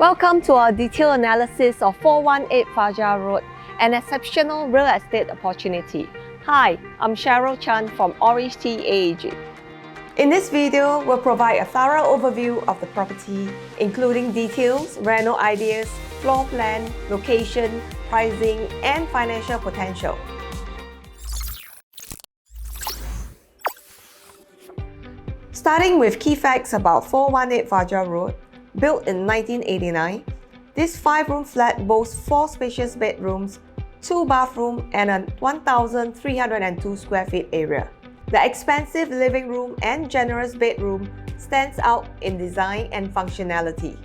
Welcome to our detailed analysis of 418 Fajar Road, an exceptional real estate opportunity. Hi, I'm Cheryl Chan from OrangeTee AAG. In this video, we'll provide a thorough overview of the property, including details, reno ideas, floor plan, location, pricing, and financial potential. Starting with key facts about 418 Fajar Road, built in 1989, this 5-room flat boasts 4 spacious bedrooms, 2 bathrooms, and a 1,302 square feet area. The expansive living room and generous bedroom stands out in design and functionality.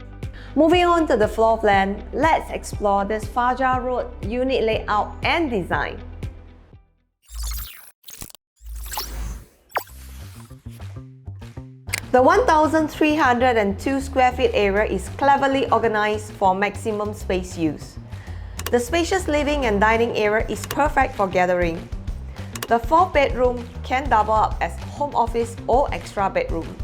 Moving on to the floor plan, let's explore this Fajar Road unit layout and design. The 1,302 square feet area is cleverly organized for maximum space use. The spacious living and dining area is perfect for gathering. The 4th bedroom can double up as home office or extra bedroom.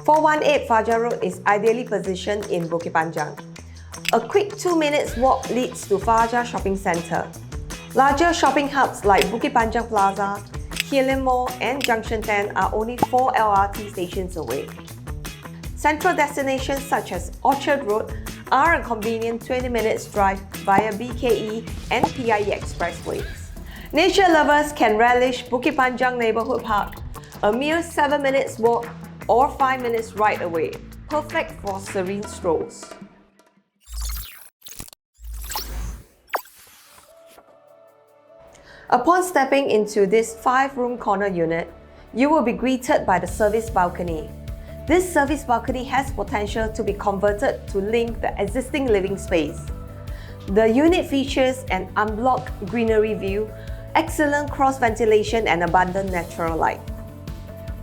"418 Fajar Road is ideally positioned in Bukit Panjang. A quick 2 minutes walk leads to Fajar Shopping Centre. Larger shopping hubs like Bukit Panjang Plaza, Helium Mall, and Junction 10 are only 4 LRT stations away. Central destinations such as Orchard Road are a convenient 20 minutes drive via BKE and PIE expressways. Nature lovers can relish Bukit Panjang Neighbourhood Park, a mere 7 minutes walk or 5 minutes ride away, perfect for serene strolls. Upon stepping into this 5-room corner unit, you will be greeted by the service balcony. This service balcony has potential to be converted to link the existing living space. The unit features an unblocked greenery view, excellent cross ventilation, and abundant natural light.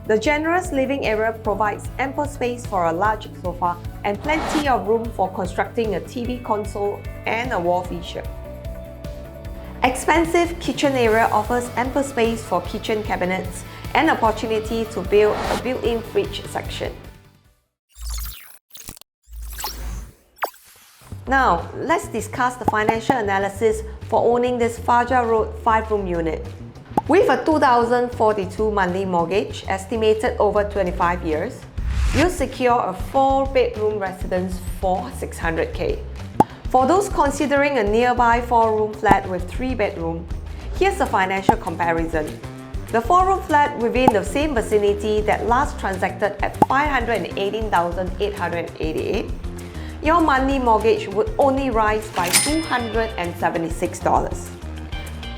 The generous living area provides ample space for a large sofa and plenty of room for constructing a TV console and a wall feature. Expansive kitchen area offers ample space for kitchen cabinets and opportunity to build a built-in fridge section. Now, let's discuss the financial analysis for owning this Fajar Road 5-room unit. With a 2,042 monthly mortgage estimated over 25 years, you'll secure a 4-bedroom residence for $600K. For those considering a nearby 4-room flat with 3 bedrooms, here's a financial comparison. The 4-room flat within the same vicinity that last transacted at $518,888, your monthly mortgage would only rise by $276.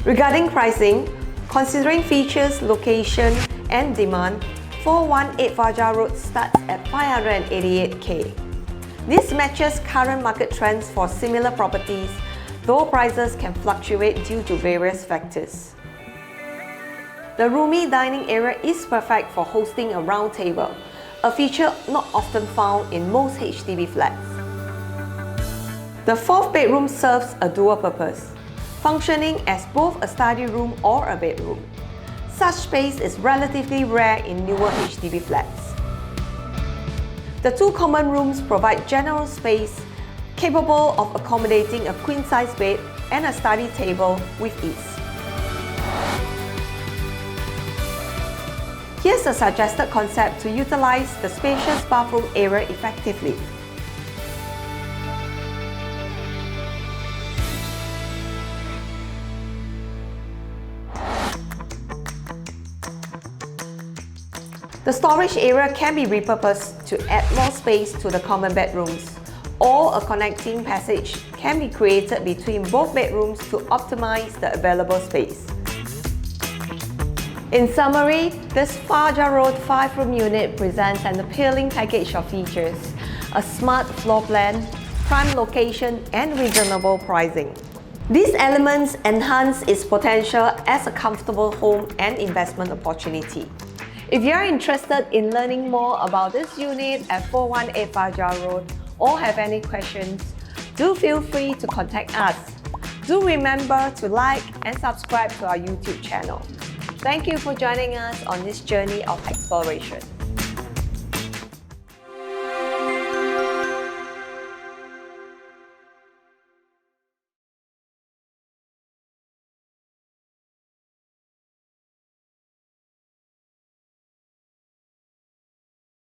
Regarding pricing, considering features, location, and demand, 418 Fajar Road starts at $588K. This matches current market trends for similar properties, though prices can fluctuate due to various factors. The roomy dining area is perfect for hosting a round table, a feature not often found in most HDB flats. The 4th bedroom serves a dual purpose, functioning as both a study room or a bedroom. Such space is relatively rare in newer HDB flats. The 2 common rooms provide general space capable of accommodating a queen-size bed and a study table with ease. Here's a suggested concept to utilize the spacious bathroom area effectively. The storage area can be repurposed to add more space to the common bedrooms, or a connecting passage can be created between both bedrooms to optimize the available space. In summary, this Fajar Road 5-room unit presents an appealing package of features, a smart floor plan, prime location, and reasonable pricing. These elements enhance its potential as a comfortable home and investment opportunity. If you're interested in learning more about this unit at 418 Fajar Road or have any questions, do feel free to contact us. Do remember to like and subscribe to our YouTube channel. Thank you for joining us on this journey of exploration.